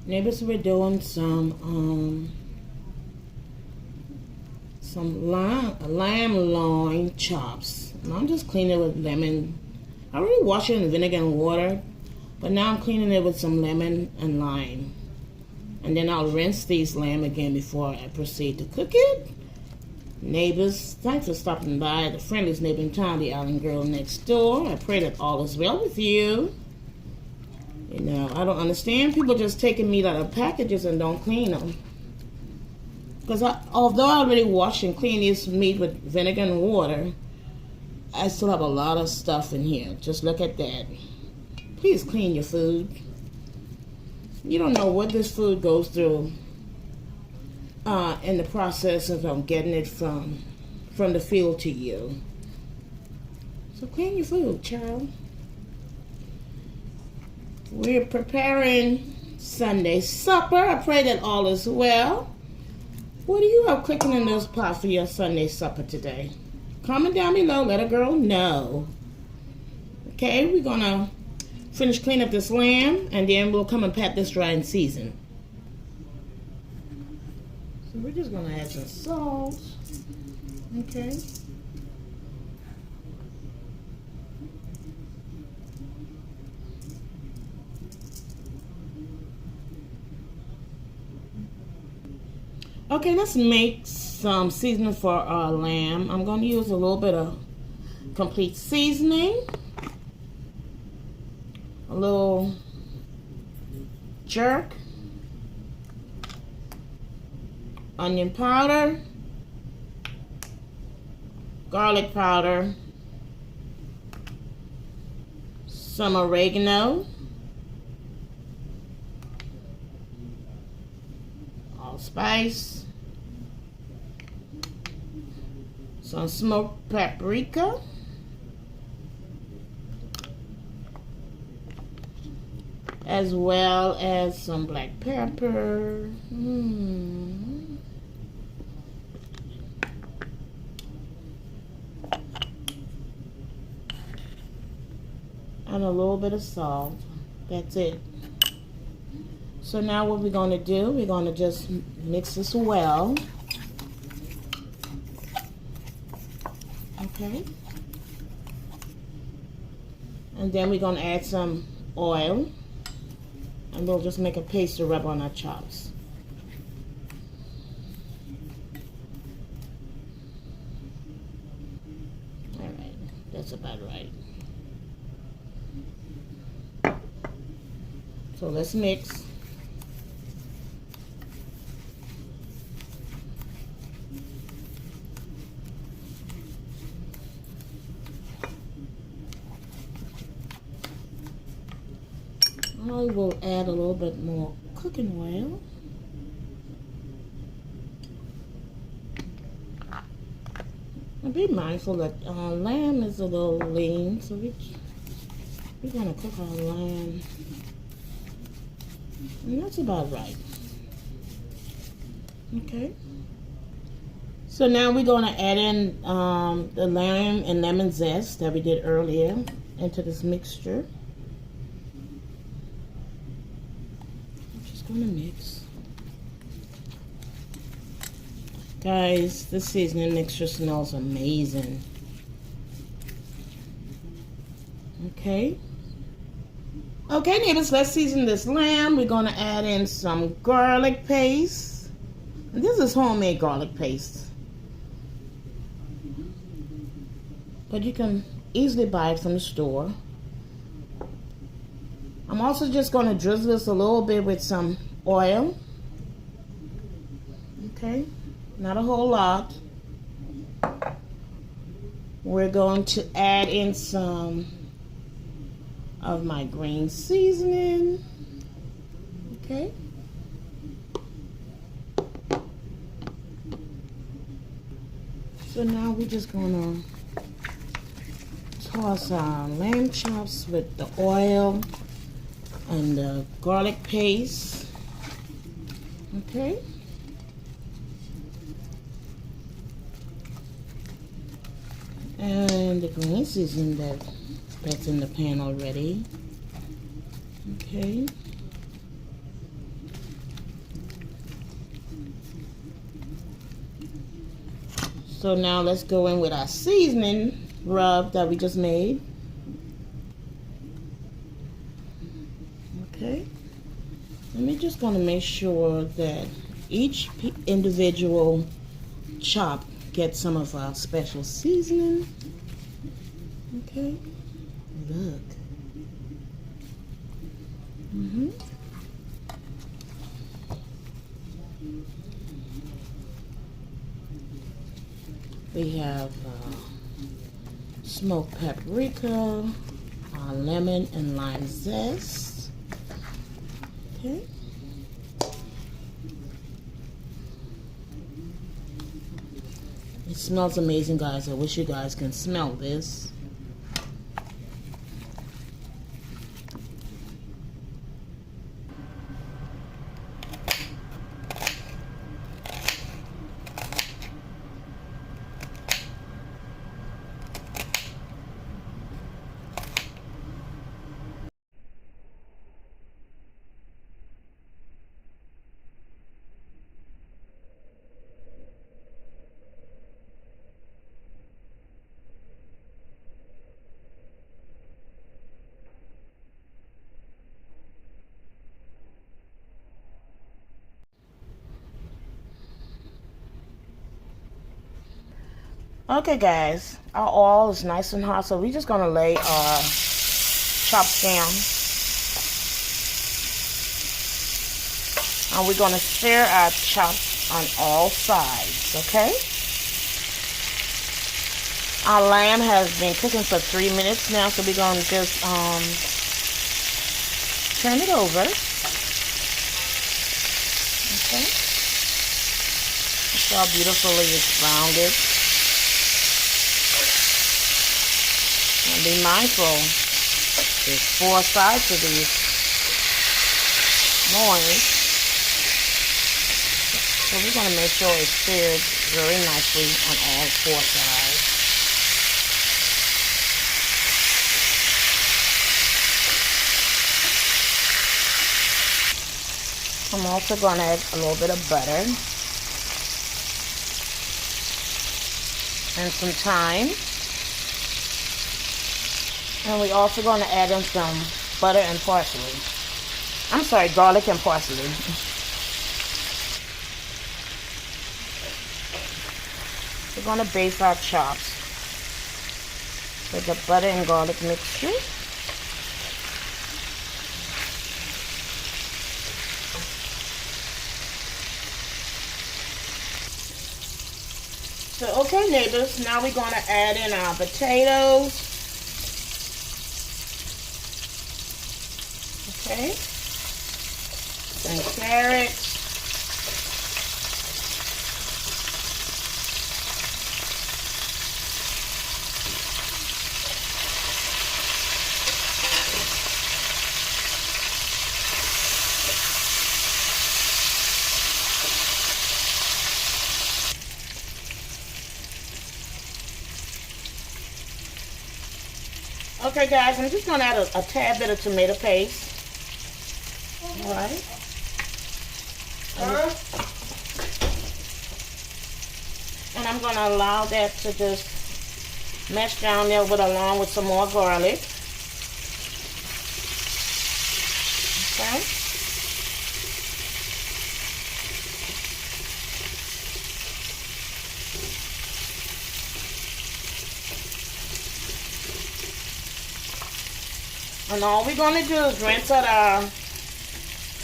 Neighbors, we're doing some lamb loin chops. And I'm just cleaning it with lemon. I already washed it in vinegar and water, but now I'm cleaning it with some lemon and lime. And then I'll rinse these lamb again before I proceed to cook it. Neighbors, thanks for stopping by. The friendliest neighbor in town, the Island Girl next door. I pray that all is well with you. You know, I don't understand people just taking meat out of packages and don't clean them. Because although I already washed and cleaned this meat with vinegar and water, I still have a lot of stuff in here. Just look at that. Please clean your food. You don't know what this food goes through in the process of getting it from the field to you. So clean your food, child. We're preparing Sunday supper. I pray that all is well. What do you have cooking in this pot for your Sunday supper today? Comment down below. Let a girl know. Okay, we're going to finish cleaning up this lamb, and then we'll come and pat this dry and season. So we're just going to add some salt. Okay. Okay, let's make some seasoning for our lamb. I'm going to use a little bit of complete seasoning, a little jerk, onion powder, garlic powder, some oregano, allspice, some smoked paprika, as well as some black pepper, and a little bit of salt. That's it. So now what we're going to do, we're going to just mix this well. Okay. And then we're going to add some oil. And we'll just make a paste to rub on our chops. Alright, that's about right. So let's mix. I will add a little bit more cooking oil. And be mindful that lamb is a little lean, so we're going to cook our lamb. And that's about right. Okay. So now we're going to add in the lamb and lemon zest that we did earlier into this mixture. I'm going to mix. Guys, this seasoning mixture smells amazing. Okay. Okay, neighbors, let's season this lamb. We're going to add in some garlic paste. And this is homemade garlic paste, but you can easily buy it from the store. I'm also just going to drizzle this a little bit with some oil. Okay, not a whole lot. We're going to add in some of my green seasoning. Okay. So now we're just going to toss our lamb chops with the oil and the garlic paste. Okay. And the green seasoning that's in the pan already. Okay. So now let's go in with our seasoning rub that we just made. Okay. And we're just going to make sure that each individual chop gets some of our special seasoning. Okay. Look. We have smoked paprika, lemon and lime zest. Okay. It smells amazing, guys. I wish you guys can smell this. Okay, guys, our oil is nice and hot, so we're just gonna lay our chops down, and we're gonna stir our chops on all sides. Okay. Our lamb has been cooking for 3 minutes now, so we're gonna just turn it over. Okay. Look how beautifully it's rounded. And be mindful, there's 4 sides to these loins. So we're going to make sure it's seared very nicely on all 4 sides. I'm also going to add a little bit of butter and some thyme. And we're also going to add in some butter and parsley. I'm sorry, garlic and parsley. We're going to baste our chops with the butter and garlic mixture. So, okay, neighbors, now we're going to add in our potatoes. Okay, and carrots, okay, guys, I'm just going to add a tad bit of tomato paste. All right. And I'm going to allow that to just mesh down there along with some more garlic. Okay. And all we're going to do is rinse out our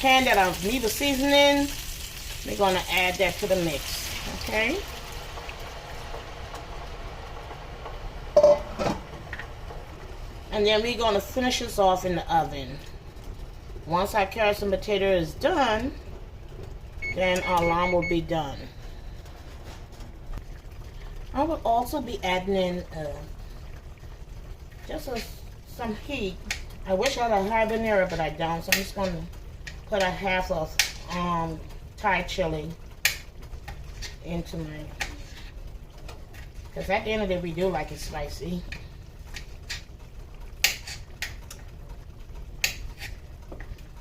pan that I've made the seasoning. We're going to add that to the mix. Okay. And then we're going to finish this off in the oven. Once our carrots and potato is done, then our lamb will be done. I will also be adding in just some heat. I wish I had a habanero, but I don't. So I'm just going to put a half of Thai chili into my, because at the end of the day we do like it spicy.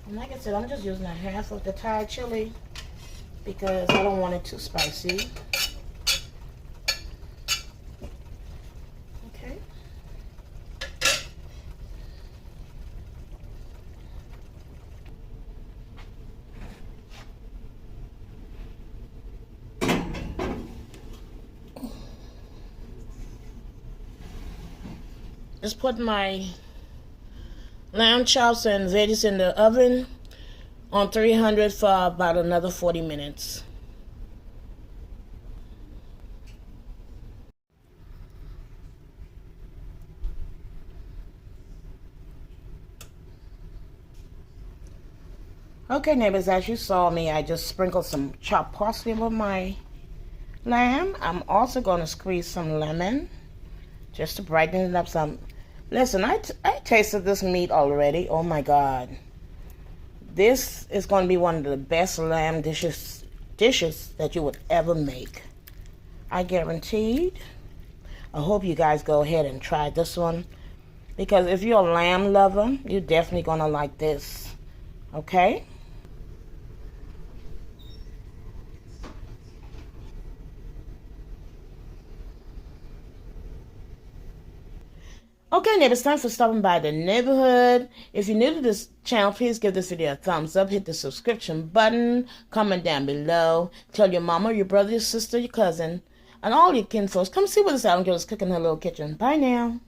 And like I said, I'm just using a half of the Thai chili because I don't want it too spicy. Just put my lamb chops and veggies in the oven on 300 for about another 40 minutes. Okay, neighbors, as you saw me, I just sprinkled some chopped parsley over my lamb. I'm also going to squeeze some lemon just to brighten it up some. Listen, I tasted this meat already. Oh my God. This is going to be one of the best lamb dishes that you would ever make. I guaranteed. I hope you guys go ahead and try this one, because if you're a lamb lover, you're definitely going to like this. Okay? Okay, neighbors, thanks for stopping by the neighborhood. If you're new to this channel, please give this video a thumbs up, hit the subscription button, comment down below, tell your mama, your brother, your sister, your cousin, and all your kinfolks, come see what this Alan girl is cooking in her little kitchen. Bye now.